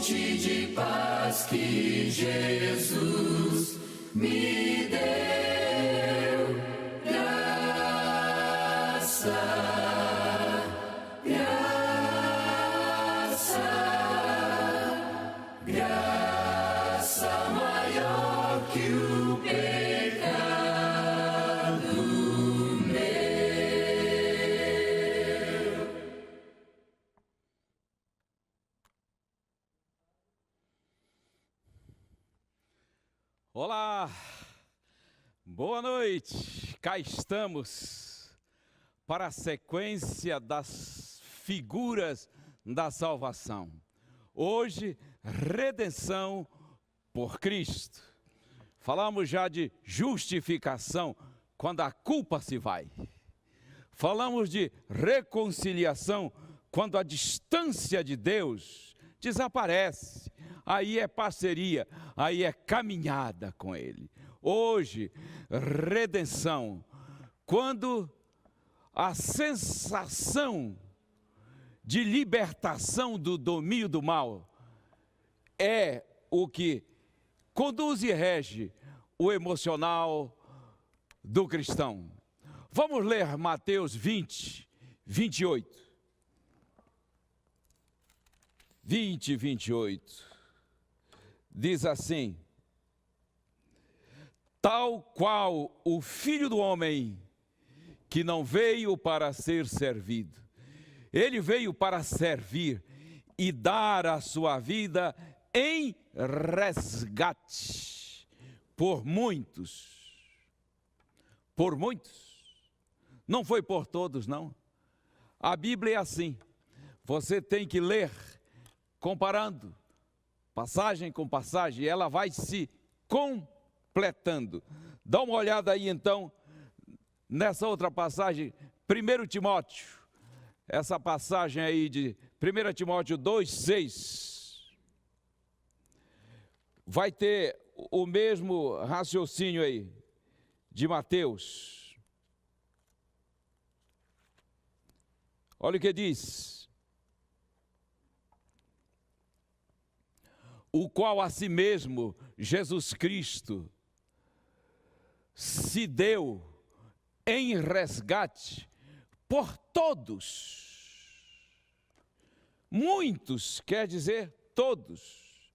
fonte de paz que Jesus me deu. Graça, graça, graça maior que o pecado meu. Olá, boa noite, cá estamos para a sequência das figuras da salvação. Hoje, redenção por Cristo. Falamos já de justificação, quando a culpa se vai. Falamos de reconciliação, quando a distância de Deus desaparece. Aí é parceria, aí é caminhada com Ele. Hoje, redenção, quando a sensação de libertação do domínio do mal é o que conduz e rege o emocional do cristão. Vamos ler Mateus 20, 28. 20 e 28. Diz assim: tal qual o Filho do Homem, que não veio para ser servido, ele veio para servir e dar a sua vida em resgate por muitos. Por muitos. Não foi por todos, não. A Bíblia é assim. Você tem que ler comparando passagem com passagem, ela vai se completando. Dá uma olhada aí então, nessa outra passagem, 1 Timóteo, essa passagem aí de 1 Timóteo 2, 6, vai ter o mesmo raciocínio aí, de Mateus. Olha o que diz: o qual a si mesmo, Jesus Cristo, se deu em resgate por todos. Muitos, quer dizer todos.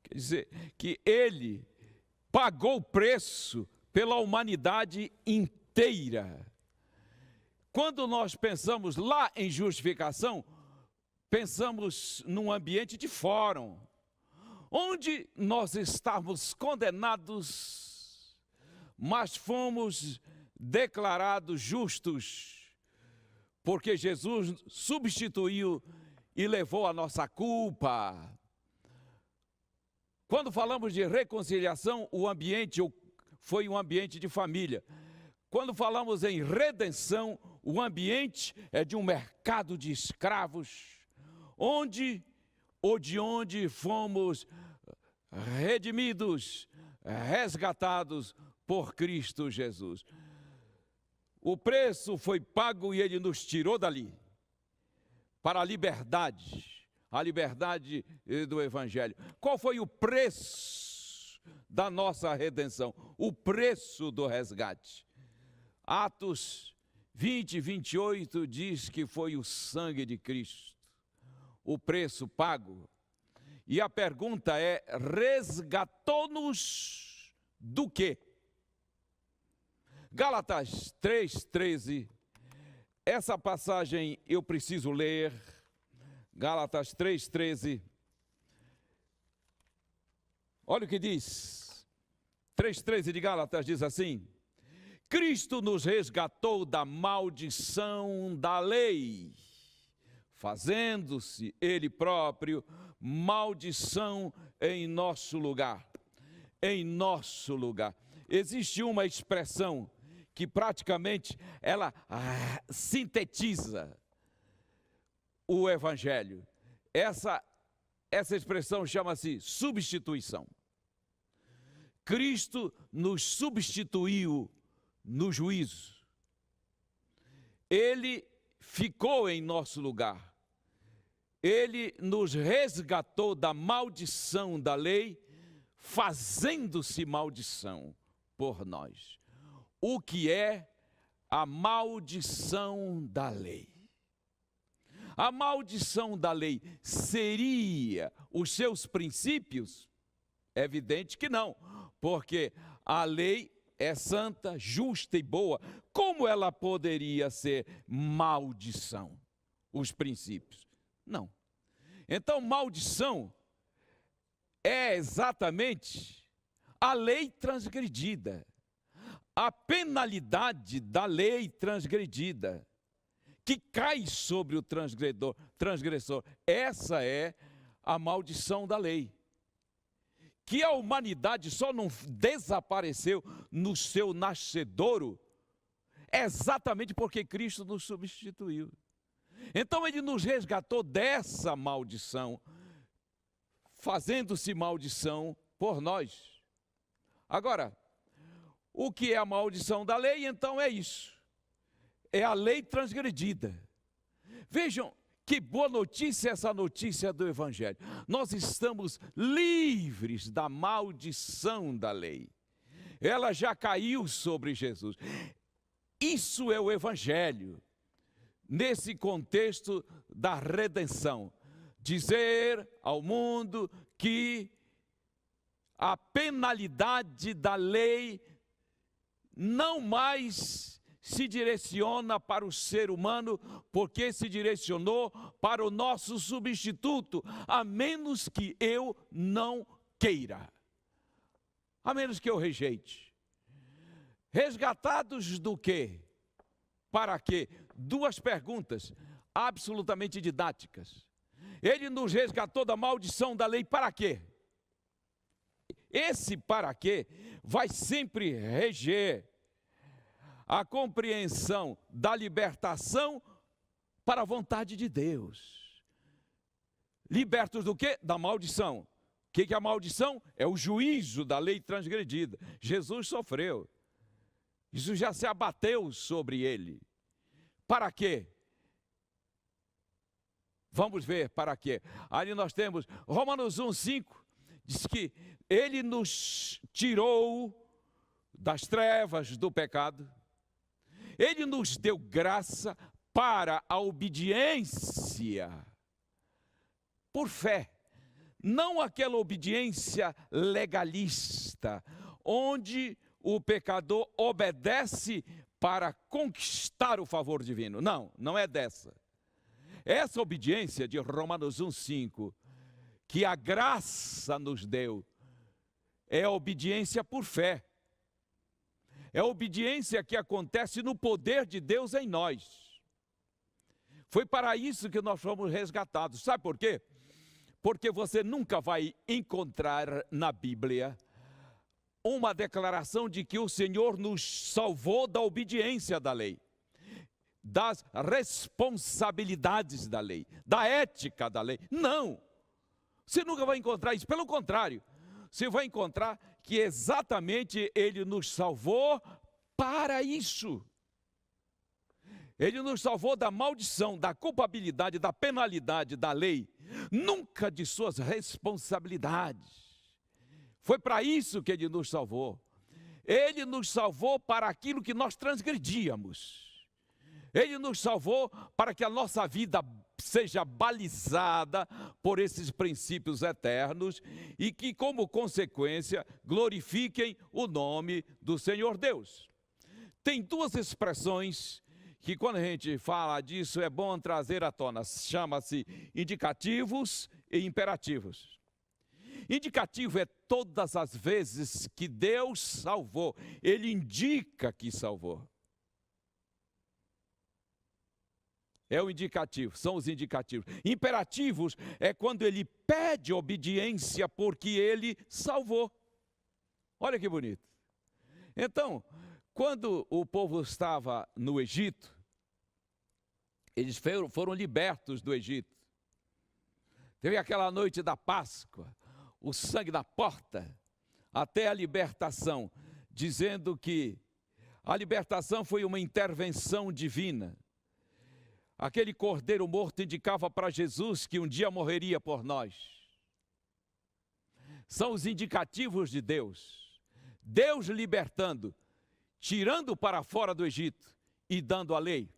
Quer dizer que Ele pagou o preço pela humanidade inteira. Quando nós pensamos lá em justificação, pensamos num ambiente de fórum, onde nós estávamos condenados, mas fomos declarados justos, porque Jesus substituiu e levou a nossa culpa. Quando falamos de reconciliação, o ambiente foi um ambiente de família. Quando falamos em redenção, o ambiente é de um mercado de escravos, onde ou de onde fomos redimidos, resgatados por Cristo Jesus. O preço foi pago e Ele nos tirou dali, para a liberdade do Evangelho. Qual foi o preço da nossa redenção? O preço do resgate. Atos 20, 28 diz que foi o sangue de Cristo, o preço pago. E a pergunta é: resgatou-nos do quê? Gálatas 3:13, essa passagem eu preciso ler. Gálatas 3:13, olha o que diz. 3:13 de Gálatas diz assim: Cristo nos resgatou da maldição da lei, fazendo-se Ele próprio maldição em nosso lugar. Em nosso lugar. Existe uma expressão que praticamente ela sintetiza o Evangelho. Essa expressão chama-se substituição. Cristo nos substituiu no juízo. Ele ficou em nosso lugar. Ele nos resgatou da maldição da lei, fazendo-se maldição por nós. O que é a maldição da lei? A maldição da lei seria os seus princípios? É evidente que não, porque a lei é santa, justa e boa. Como ela poderia ser maldição? Os princípios? Não. Então, maldição é exatamente a lei transgredida, a penalidade da lei transgredida, que cai sobre o transgressor. Essa é a maldição da lei. Que a humanidade só não desapareceu no seu nascedouro, exatamente porque Cristo nos substituiu. Então ele nos resgatou dessa maldição, fazendo-se maldição por nós. Agora, o que é a maldição da lei? Então é isso. É a lei transgredida. Vejam que boa notícia essa notícia do Evangelho. Nós estamos livres da maldição da lei. Ela já caiu sobre Jesus. Isso é o Evangelho. Nesse contexto da redenção. Dizer ao mundo que a penalidade da lei não mais se direciona para o ser humano, porque se direcionou para o nosso substituto, a menos que eu não queira, a menos que eu rejeite. Resgatados do quê? Para quê? Duas perguntas absolutamente didáticas. Ele nos resgatou da maldição da lei para quê? Esse para quê vai sempre reger a compreensão da libertação para a vontade de Deus. Libertos do quê? Da maldição. O que é a maldição? É o juízo da lei transgredida. Jesus sofreu. Isso já se abateu sobre ele. Para quê? Vamos ver para quê. Ali nós temos Romanos 1:5, diz que ele nos tirou das trevas do pecado. Ele nos deu graça para a obediência por fé. Não aquela obediência legalista, onde o pecador obedece para conquistar o favor divino. Não, não é dessa. Essa obediência de Romanos 1:5, que a graça nos deu, é a obediência por fé. É a obediência que acontece no poder de Deus em nós. Foi para isso que nós fomos resgatados. Sabe por quê? Porque você nunca vai encontrar na Bíblia uma declaração de que o Senhor nos salvou da obediência da lei, das responsabilidades da lei, da ética da lei. Não! Você nunca vai encontrar isso. Pelo contrário, você vai encontrar que exatamente Ele nos salvou para isso. Ele nos salvou da maldição, da culpabilidade, da penalidade da lei, nunca de suas responsabilidades. Foi para isso que Ele nos salvou. Ele nos salvou para aquilo que nós transgredíamos. Ele nos salvou para que a nossa vida seja balizada por esses princípios eternos e que, como consequência, glorifiquem o nome do Senhor Deus. Tem duas expressões que, quando a gente fala disso, é bom trazer à tona. Chama-se indicativos e imperativos. Indicativo é todas as vezes que Deus salvou, Ele indica que salvou. É o indicativo, são os indicativos. Imperativos é quando ele pede obediência porque ele salvou. Olha que bonito. Então, quando o povo estava no Egito, eles foram libertos do Egito. Teve aquela noite da Páscoa, o sangue da porta, até a libertação, dizendo que a libertação foi uma intervenção divina. Aquele cordeiro morto indicava para Jesus que um dia morreria por nós. São os indicativos de Deus. Deus libertando, tirando para fora do Egito e dando a lei.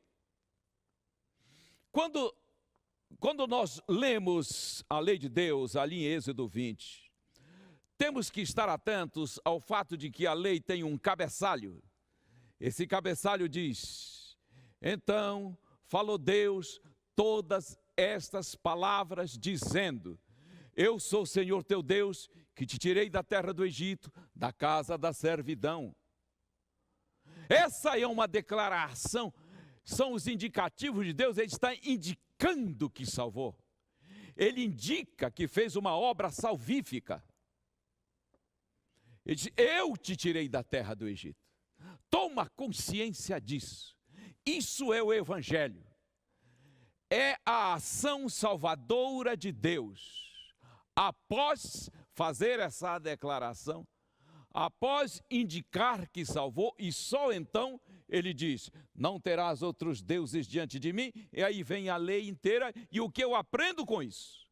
Quando nós lemos a lei de Deus, ali em Êxodo 20, temos que estar atentos ao fato de que a lei tem um cabeçalho. Esse cabeçalho diz: então falou Deus todas estas palavras, dizendo: eu sou o Senhor teu Deus, que te tirei da terra do Egito, da casa da servidão. Essa é uma declaração, são os indicativos de Deus. Ele está indicando que salvou. Ele indica que fez uma obra salvífica. Ele diz: eu te tirei da terra do Egito. Toma consciência disso. Isso é o Evangelho. É a ação salvadora de Deus. Após fazer essa declaração, após indicar que salvou, e só então ele diz: não terás outros deuses diante de mim. E aí vem a lei inteira. E o que eu aprendo com isso?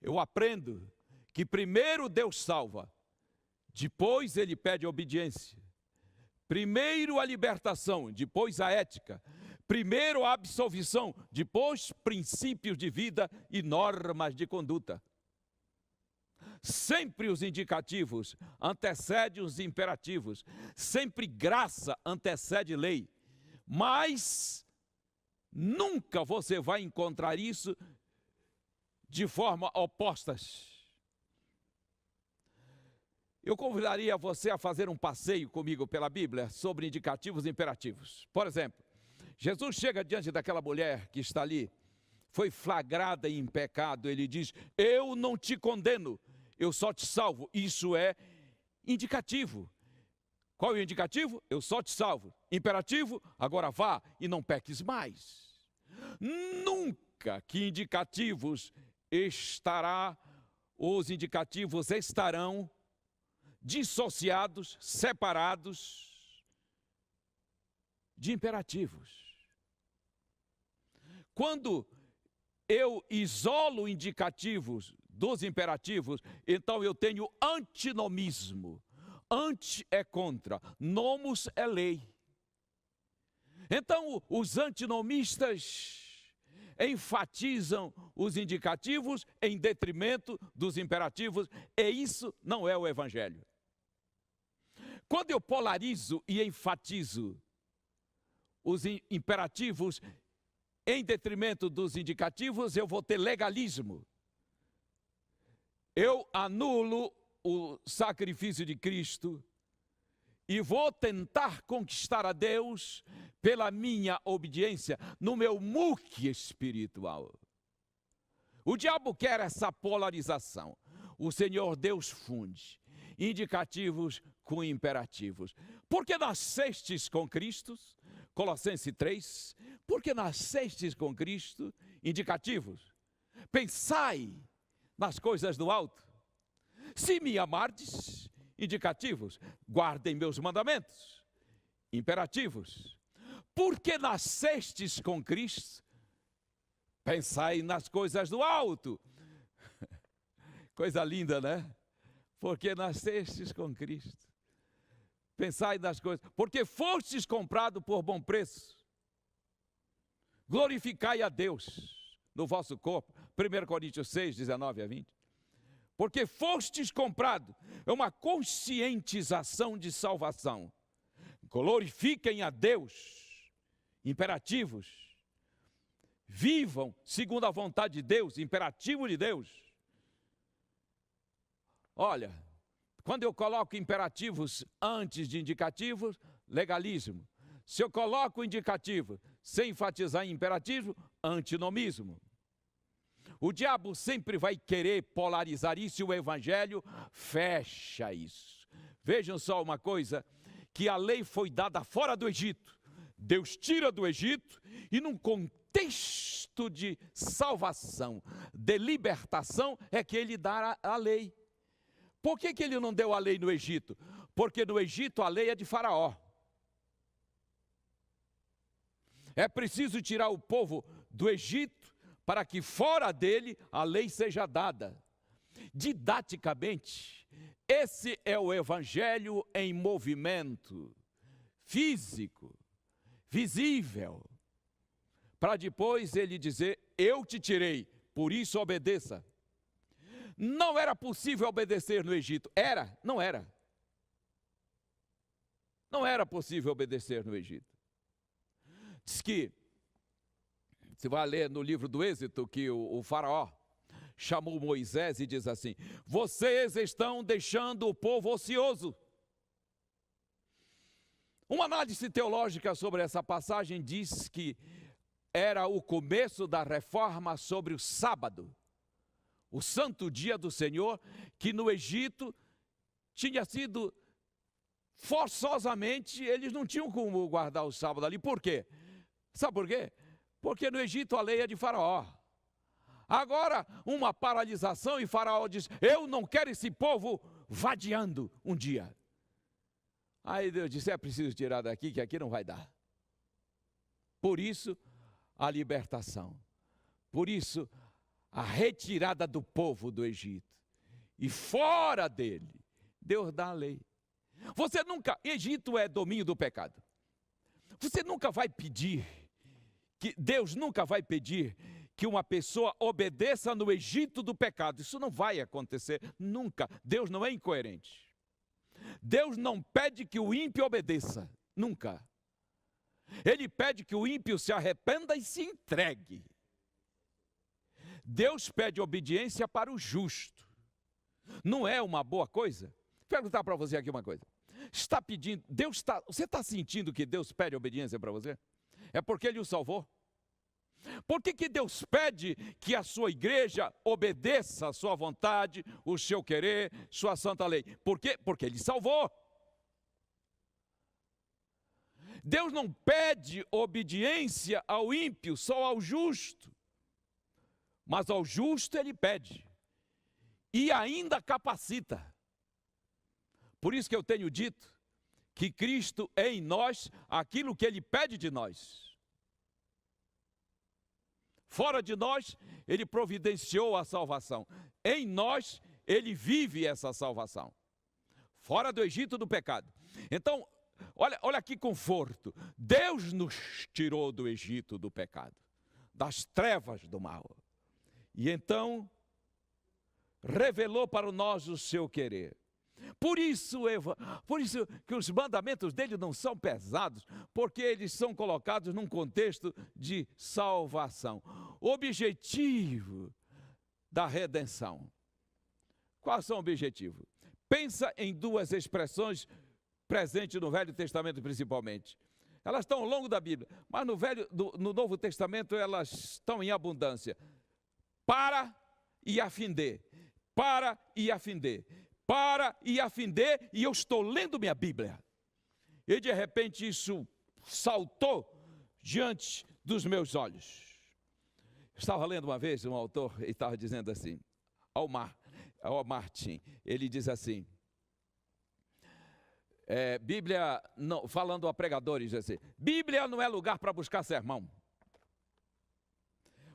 Eu aprendo que primeiro Deus salva, depois ele pede obediência. Primeiro a libertação, depois a ética. Primeiro a absolvição, depois princípios de vida e normas de conduta. Sempre os indicativos antecedem os imperativos. Sempre graça antecede lei. Mas nunca você vai encontrar isso de forma opostas. Eu convidaria você a fazer um passeio comigo pela Bíblia sobre indicativos e imperativos. Por exemplo, Jesus chega diante daquela mulher que está ali, foi flagrada em pecado. Ele diz: eu não te condeno, eu só te salvo. Isso é indicativo. Qual é o indicativo? Eu só te salvo. Imperativo? Agora vá e não peques mais. Nunca que os indicativos estarão dissociados, separados de imperativos. Quando eu isolo indicativos dos imperativos, então eu tenho antinomismo. Anti é contra, nomos é lei. Então os antinomistas enfatizam os indicativos em detrimento dos imperativos, e isso não é o Evangelho. Quando eu polarizo e enfatizo os imperativos em detrimento dos indicativos, eu vou ter legalismo. Eu anulo o sacrifício de Cristo e vou tentar conquistar a Deus pela minha obediência, no meu muque espiritual. O diabo quer essa polarização. O Senhor Deus funde indicativos com imperativos. Porque nascestes com Cristo, Colossenses 3, porque nascestes com Cristo, indicativos. Pensai nas coisas do alto. Se me amardes, indicativos. Guardem meus mandamentos, imperativos. Porque nascestes com Cristo, pensai nas coisas do alto. Coisa linda, né? Porque nascestes com Cristo. Pensai nas coisas, porque fostes comprado por bom preço. Glorificai a Deus no vosso corpo. 1 Coríntios 6, 19 a 20. Porque fostes comprado, é uma conscientização de salvação. Glorifiquem a Deus, imperativos. Vivam segundo a vontade de Deus, imperativo de Deus. Olha, quando eu coloco imperativos antes de indicativos, legalismo. Se eu coloco indicativo sem enfatizar em imperativo, antinomismo. O diabo sempre vai querer polarizar isso e o Evangelho fecha isso. Vejam só uma coisa, que a lei foi dada fora do Egito. Deus tira do Egito e num contexto de salvação, de libertação, é que ele dá a lei. Por que ele não deu a lei no Egito? Porque no Egito a lei é de Faraó. É preciso tirar o povo do Egito para que fora dele a lei seja dada. Didaticamente, esse é o evangelho em movimento, físico, visível, para depois ele dizer: eu te tirei, por isso obedeça. Não era possível obedecer no Egito. Era? Não era. Não era possível obedecer no Egito. Diz que, você vai ler no livro do Êxodo, que o faraó chamou Moisés e diz assim: vocês estão deixando o povo ocioso. Uma análise teológica sobre essa passagem diz que era o começo da reforma sobre o sábado, o santo dia do Senhor, que no Egito tinha sido forçosamente, eles não tinham como guardar o sábado ali. Por quê? Sabe por quê? Porque no Egito a lei é de Faraó. Agora, uma paralisação e Faraó diz: eu não quero esse povo vadiando um dia. Aí Deus disse: é preciso tirar daqui, que aqui não vai dar. Por isso, a libertação. Por isso, a retirada do povo do Egito. E fora dele, Deus dá a lei. Você nunca, Egito é domínio do pecado. Você nunca vai pedir, Deus nunca vai pedir que uma pessoa obedeça no Egito do pecado. Isso não vai acontecer, nunca. Deus não é incoerente. Deus não pede que o ímpio obedeça, nunca. Ele pede que o ímpio se arrependa e se entregue. Deus pede obediência para o justo. Não é uma boa coisa? Vou perguntar para você aqui uma coisa. Está pedindo, você está sentindo que Deus pede obediência para você? É porque Ele o salvou? Por que Deus pede que a sua igreja obedeça a sua vontade, o seu querer, sua santa lei? Por quê? Porque Ele salvou. Deus não pede obediência ao ímpio, só ao justo. Mas ao justo Ele pede. E ainda capacita. Por isso que eu tenho dito que Cristo é em nós aquilo que Ele pede de nós. Fora de nós, Ele providenciou a salvação. Em nós, Ele vive essa salvação. Fora do Egito do pecado. Então, olha que conforto. Deus nos tirou do Egito do pecado, das trevas do mal. E então, revelou para nós o seu querer. Por isso que os mandamentos dele não são pesados, porque eles são colocados num contexto de salvação. O objetivo da redenção. Quais são o objetivo? Pensa em duas expressões presentes no Velho Testamento principalmente. Elas estão ao longo da Bíblia, mas no Novo Testamento elas estão em abundância. Para e a fim de. Para e a fim de. Para e a fim de, e eu estou lendo minha Bíblia. E de repente isso saltou diante dos meus olhos. Estava lendo uma vez um autor e estava dizendo assim, ao Martin, ele diz assim, Bíblia, não, falando a pregadores, diz assim, Bíblia não é lugar para buscar sermão.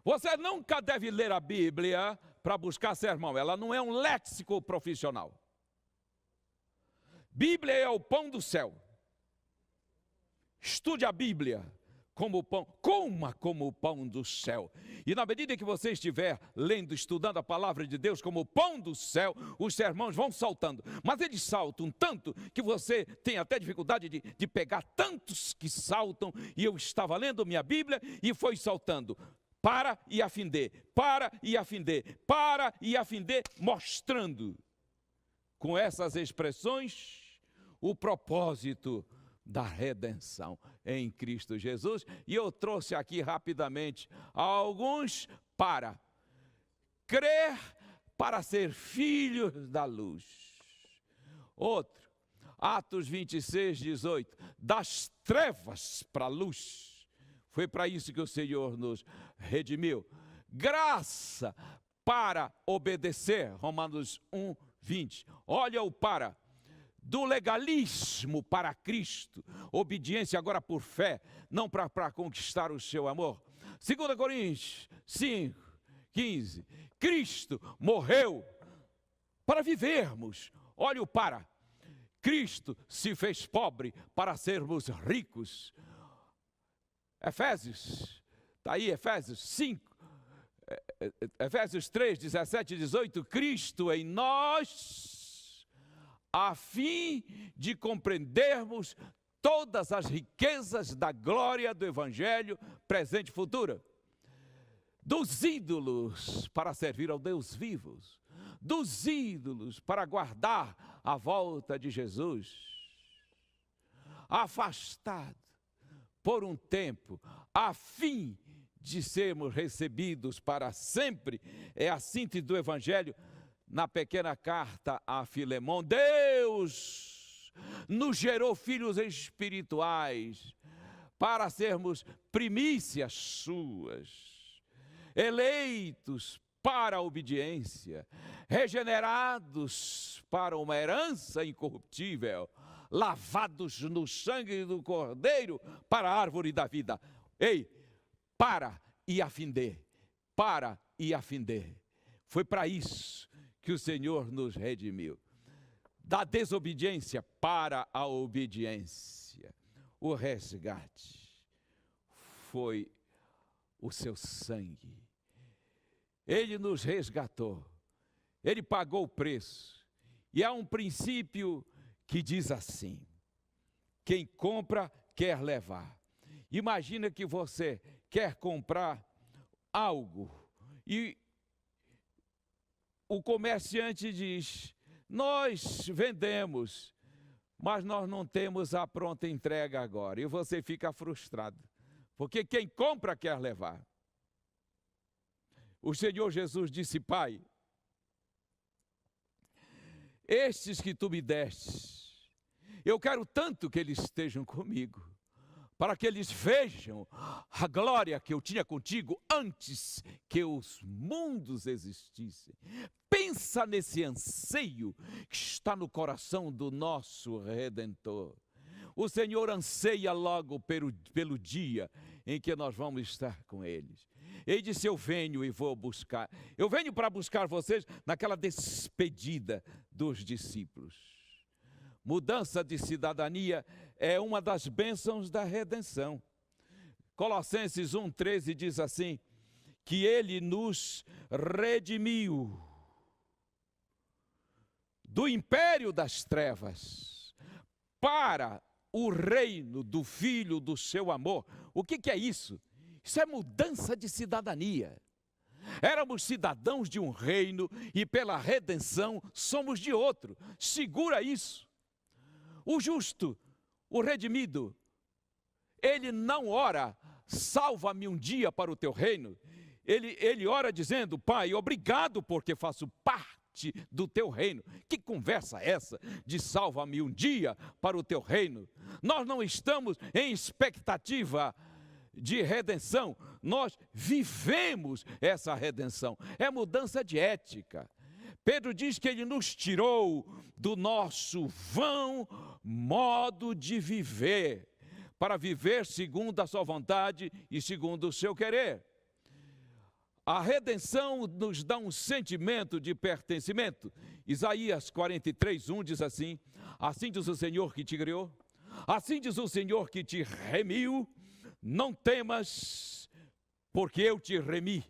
Você nunca deve ler a Bíblia para buscar sermão, ela não é um léxico profissional. Bíblia é o pão do céu. Estude a Bíblia como o pão, coma como o pão do céu. E na medida que você estiver lendo, estudando a palavra de Deus como o pão do céu, os sermões vão saltando. Mas eles saltam tanto que você tem até dificuldade de pegar tantos que saltam. E eu estava lendo minha Bíblia e foi saltando. Para e a fim de, para e a fim de, para e a fim de, mostrando com essas expressões o propósito da redenção em Cristo Jesus. E eu trouxe aqui rapidamente alguns para crer, para ser filhos da luz. Outro, Atos 26, 18, das trevas para a luz. Foi para isso que o Senhor nos redimiu. Graça para obedecer, Romanos 1, 20. Olha o para. do legalismo para Cristo, obediência agora por fé, não para conquistar o seu amor. 2 Coríntios 5, 15, Cristo morreu para vivermos. Olha o para. Cristo se fez pobre para sermos ricos. Efésios, está aí Efésios 5, Efésios 3, 17 e 18, Cristo em nós, a fim de compreendermos todas as riquezas da glória do Evangelho, presente e futura, dos ídolos para servir ao Deus vivo, dos ídolos para guardar a volta de Jesus, afastado por um tempo, a fim de sermos recebidos para sempre. É a síntese do Evangelho na pequena carta a Filemão. Deus nos gerou filhos espirituais para sermos primícias suas, eleitos para a obediência, regenerados para uma herança incorruptível, lavados no sangue do Cordeiro para a árvore da vida. Ei, para e a findê, para e a findê. Foi para isso que o Senhor nos redimiu. Da desobediência para a obediência. O resgate foi o seu sangue. Ele nos resgatou. Ele pagou o preço. E há um princípio que diz assim: quem compra quer levar. Imagina que você quer comprar algo e o comerciante diz: nós vendemos, mas nós não temos a pronta entrega agora. E você fica frustrado, porque quem compra quer levar. O Senhor Jesus disse: Pai, estes que tu me destes, eu quero tanto que eles estejam comigo, para que eles vejam a glória que eu tinha contigo antes que os mundos existissem. Pensa nesse anseio que está no coração do nosso Redentor. O Senhor anseia logo pelo dia em que nós vamos estar com eles. Ele disse: eu venho e vou buscar. Eu venho para buscar vocês naquela despedida dos discípulos. Mudança de cidadania é uma das bênçãos da redenção. Colossenses 1,13 diz assim: que ele nos redimiu do império das trevas para o reino do Filho do seu amor. O que é isso? Isso é mudança de cidadania. Éramos cidadãos de um reino e pela redenção somos de outro. Segura isso. O justo, o redimido, ele não ora: salva-me um dia para o teu reino. Ele ora dizendo: Pai, obrigado porque faço parte do teu reino. Que conversa é essa de salva-me um dia para o teu reino? Nós não estamos em expectativa de redenção, nós vivemos essa redenção. É mudança de ética. Pedro diz que ele nos tirou do nosso vão modo de viver, para viver segundo a sua vontade e segundo o seu querer. A redenção nos dá um sentimento de pertencimento. Isaías 43:1 diz assim: assim diz o Senhor que te criou, assim diz o Senhor que te remiu, não temas, porque eu te remi,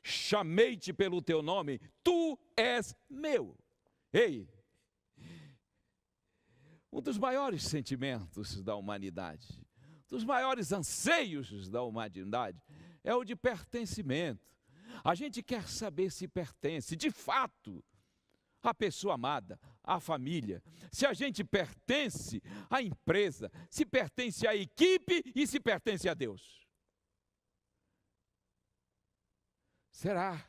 chamei-te pelo teu nome, tu és meu. Ei, um dos maiores sentimentos da humanidade, dos maiores anseios da humanidade, é o de pertencimento. A gente quer saber se pertence, de fato, à pessoa amada, à família, se a gente pertence à empresa, se pertence à equipe e se pertence a Deus. Será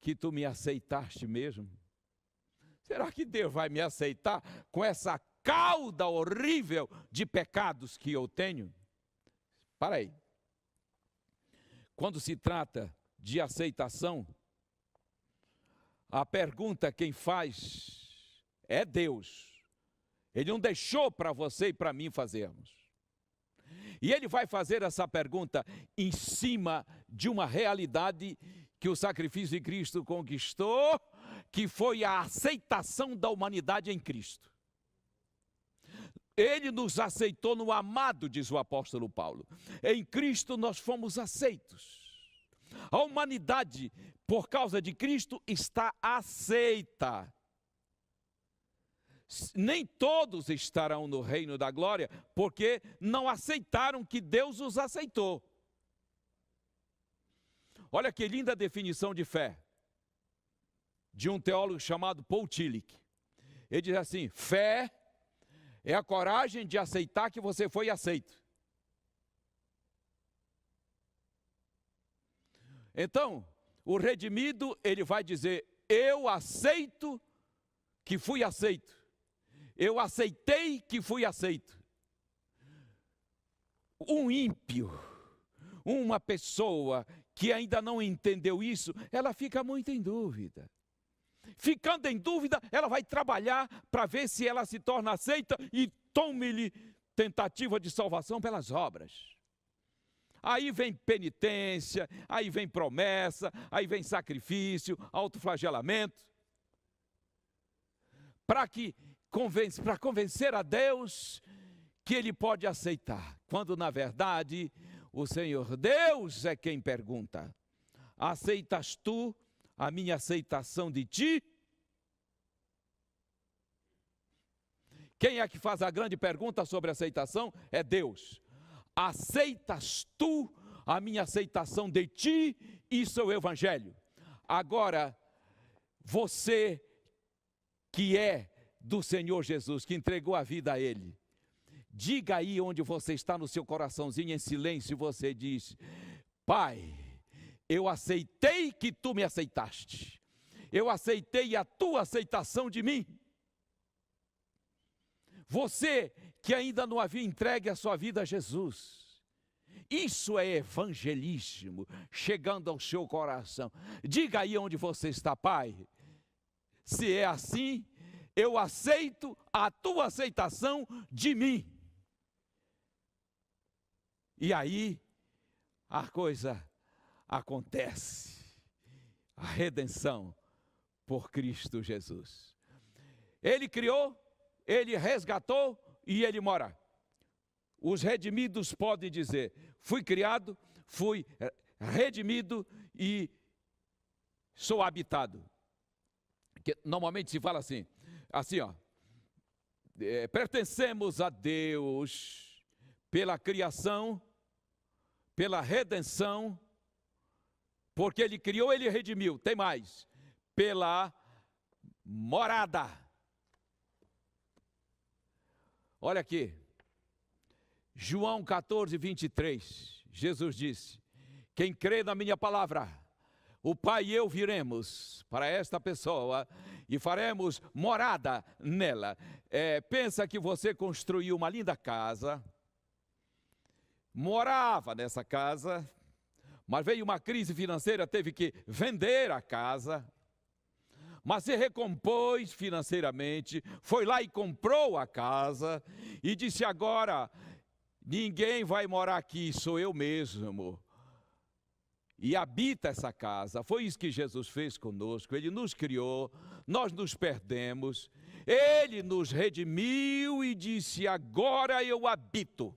que tu me aceitaste mesmo? Será que Deus vai me aceitar com essa cauda horrível de pecados que eu tenho? Para aí. Quando se trata de aceitação, a pergunta quem faz é Deus. Ele não deixou para você e para mim fazermos. E ele vai fazer essa pergunta em cima de uma realidade que o sacrifício de Cristo conquistou, que foi a aceitação da humanidade em Cristo. Ele nos aceitou no amado, diz o apóstolo Paulo. Em Cristo nós fomos aceitos. A humanidade, por causa de Cristo, está aceita. Nem todos estarão no reino da glória, porque não aceitaram que Deus os aceitou. Olha que linda definição de fé, de um teólogo chamado Paul Tillich. Ele diz assim: fé é a coragem de aceitar que você foi aceito. Então, o redimido, ele vai dizer: eu aceito que fui aceito. Eu aceitei que fui aceito. Um ímpio, uma pessoa que ainda não entendeu isso, ela fica muito em dúvida. Ficando em dúvida, ela vai trabalhar para ver se ela se torna aceita e tome-lhe tentativa de salvação pelas obras. Aí vem penitência, aí vem promessa, aí vem sacrifício, autoflagelamento. Para convencer a Deus que Ele pode aceitar, quando na verdade o Senhor Deus é quem pergunta: aceitas tu a minha aceitação de ti? Quem é que faz a grande pergunta sobre aceitação? É Deus. Aceitas tu a minha aceitação de ti? Isso é o Evangelho. Agora, você que é do Senhor Jesus, que entregou a vida a Ele, diga aí onde você está no seu coraçãozinho, em silêncio, você diz: Pai, eu aceitei que tu me aceitaste, eu aceitei a tua aceitação de mim. Você que ainda não havia entregue a sua vida a Jesus, isso é evangelismo chegando ao seu coração. Diga aí onde você está: Pai, se é assim, eu aceito a tua aceitação de mim. E aí a coisa acontece, a redenção por Cristo Jesus. Ele criou, Ele resgatou e Ele mora. Os redimidos podem dizer: fui criado, fui redimido e sou habitado. Que normalmente se fala assim, ó, pertencemos a Deus pela criação, pela redenção, porque Ele criou, Ele redimiu. Tem mais, pela morada. Olha aqui, João 14, 23, Jesus disse: quem crê na minha palavra, o Pai e eu viremos para esta pessoa e faremos morada nela. Pensa que você construiu uma linda casa, morava nessa casa, mas veio uma crise financeira, teve que vender a casa, mas se recompôs financeiramente, foi lá e comprou a casa e disse: agora ninguém vai morar aqui, sou eu mesmo. E habita essa casa. Foi isso que Jesus fez conosco. Ele nos criou, nós nos perdemos, Ele nos redimiu e disse: agora eu habito.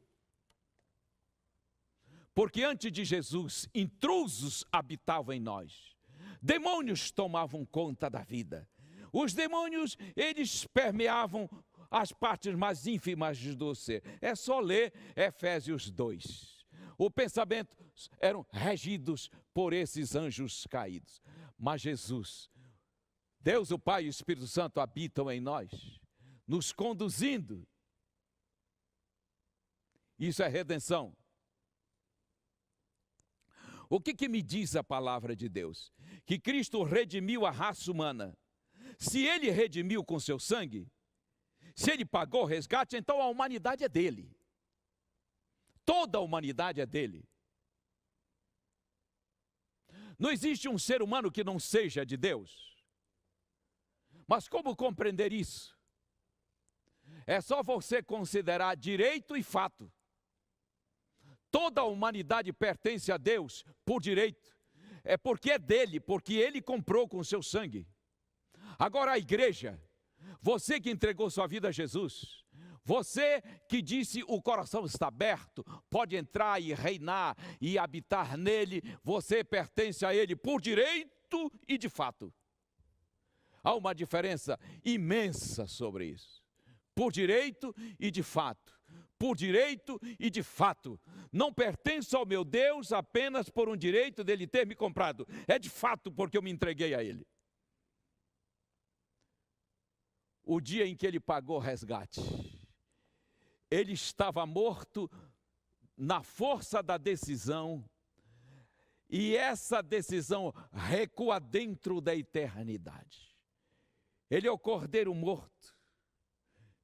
Porque antes de Jesus, intrusos habitavam em nós. Demônios tomavam conta da vida. Os demônios, eles permeavam as partes mais ínfimas do ser. É só ler Efésios 2. O pensamento eram regidos por esses anjos caídos. Mas Jesus, Deus o Pai e o Espírito Santo habitam em nós, nos conduzindo. Isso é redenção. O que me diz a palavra de Deus? Que Cristo redimiu a raça humana. Se Ele redimiu com seu sangue, se Ele pagou o resgate, então a humanidade é dele. Toda a humanidade é dele. Não existe um ser humano que não seja de Deus. Mas como compreender isso? É só você considerar direito e fato. Toda a humanidade pertence a Deus por direito. É porque é dele, porque ele comprou com o seu sangue. Agora a igreja, você que entregou sua vida a Jesus, você que disse o coração está aberto, pode entrar e reinar e habitar nele, você pertence a ele por direito e de fato. Há uma diferença imensa sobre isso. Por direito e de fato. Por direito e de fato. Não pertenço ao meu Deus apenas por um direito dele ter me comprado. É de fato porque eu me entreguei a ele. O dia em que ele pagou o resgate, ele estava morto na força da decisão, e essa decisão recua dentro da eternidade. Ele é o Cordeiro morto,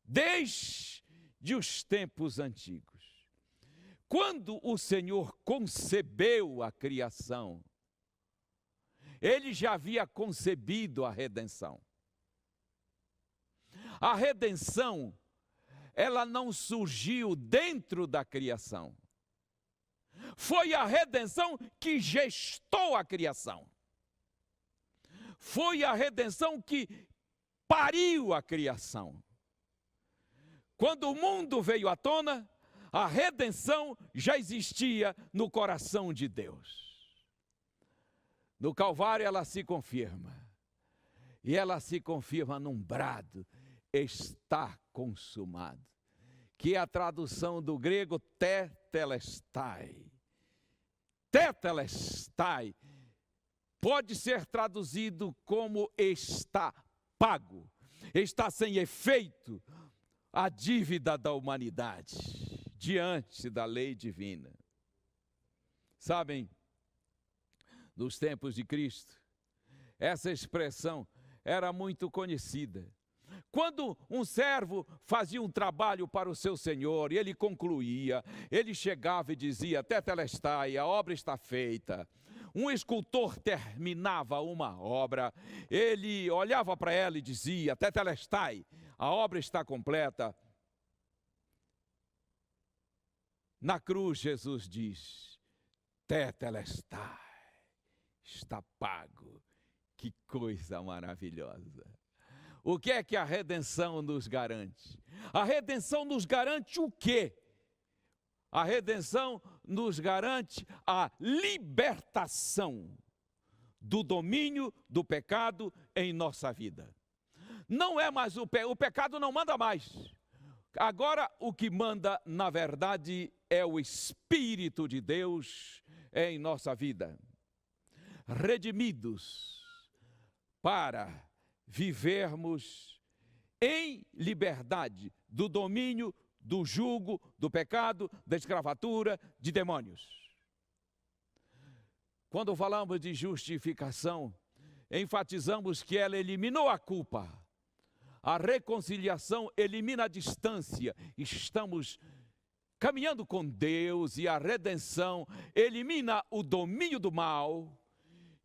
desde os tempos antigos. Quando o Senhor concebeu a criação, ele já havia concebido a redenção. A redenção, ela não surgiu dentro da criação. Foi a redenção que gestou a criação. Foi a redenção que pariu a criação. Quando o mundo veio à tona, a redenção já existia no coração de Deus. No Calvário ela se confirma. E ela se confirma num brado: está consumado. Que é a tradução do grego tetelestai. Tetelestai pode ser traduzido como está pago. Está sem efeito a dívida da humanidade diante da lei divina. Sabem, nos tempos de Cristo, essa expressão era muito conhecida. Quando um servo fazia um trabalho para o seu senhor e ele concluía, ele chegava e dizia: tetelestai, a obra está feita. Um escultor terminava uma obra, ele olhava para ela e dizia: tetelestai, a obra está completa. Na cruz Jesus diz: tetelestai, está pago. Que coisa maravilhosa. O que é que a redenção nos garante? A redenção nos garante o quê? A redenção nos garante a libertação do domínio do pecado em nossa vida. Não é mais o pecado não manda mais. Agora o que manda, na verdade, é o Espírito de Deus em nossa vida. Redimidos para vivermos em liberdade do domínio, do jugo, do pecado, da escravatura, de demônios. Quando falamos de justificação, enfatizamos que ela eliminou a culpa. A reconciliação elimina a distância. Estamos caminhando com Deus, e a redenção elimina o domínio do mal.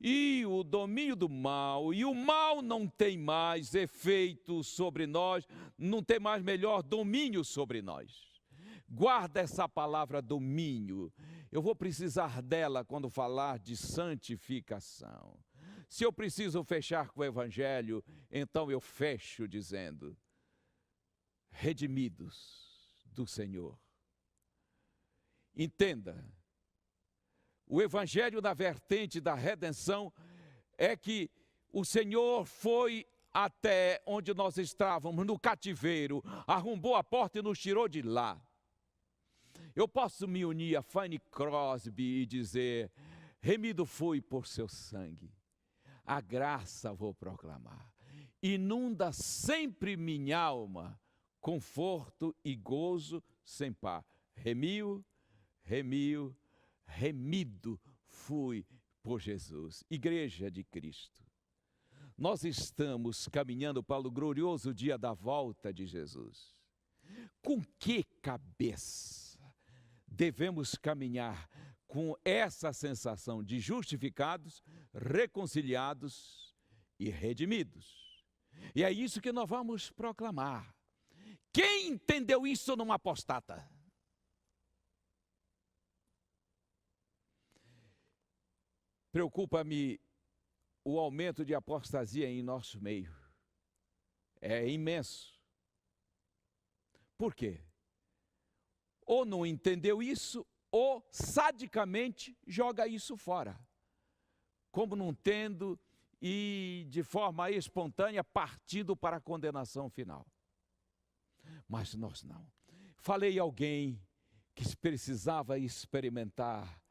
E o domínio do mal, e o mal não tem mais efeito sobre nós, não tem mais melhor domínio sobre nós. Guarda essa palavra domínio, eu vou precisar dela quando falar de santificação. Se eu preciso fechar com o Evangelho, então eu fecho dizendo: redimidos do Senhor. Entenda. O Evangelho da vertente da redenção é que o Senhor foi até onde nós estávamos, no cativeiro, arrombou a porta e nos tirou de lá. Eu posso me unir a Fanny Crosby e dizer: remido fui por seu sangue, a graça vou proclamar. Inunda sempre minha alma, conforto e gozo sem par. Remido fui por Jesus. Igreja de Cristo, nós estamos caminhando para o glorioso dia da volta de Jesus. Com que cabeça devemos caminhar com essa sensação de justificados, reconciliados e redimidos? E é isso que nós vamos proclamar. Quem entendeu isso não apostata? Preocupa-me o aumento de apostasia em nosso meio. É imenso. Por quê? Ou não entendeu isso, ou sadicamente joga isso fora. Como não tendo e de forma espontânea partindo para a condenação final. Mas nós não. Falei a alguém que precisava experimentar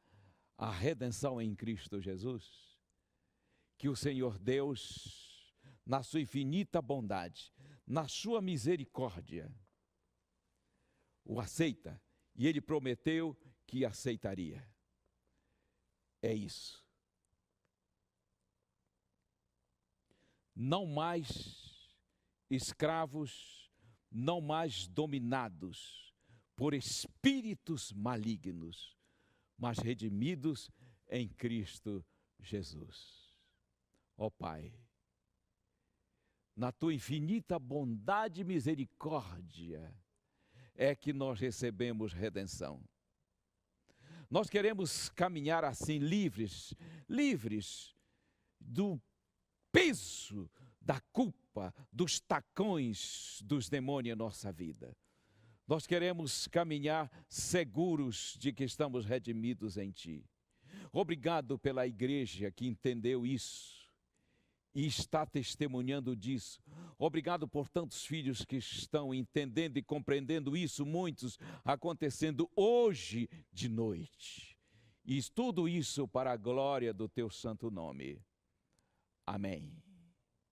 a redenção em Cristo Jesus, que o Senhor Deus, na sua infinita bondade, na sua misericórdia, o aceita, e ele prometeu que aceitaria. É isso. Não mais escravos, não mais dominados por espíritos malignos, mas redimidos em Cristo Jesus. Ó Pai, na tua infinita bondade e misericórdia é que nós recebemos redenção. Nós queremos caminhar assim livres do peso da culpa, dos tacões dos demônios em nossa vida. Nós queremos caminhar seguros de que estamos redimidos em Ti. Obrigado pela igreja que entendeu isso e está testemunhando disso. Obrigado por tantos filhos que estão entendendo e compreendendo isso, muitos acontecendo hoje de noite. E tudo isso para a glória do Teu santo nome. Amém.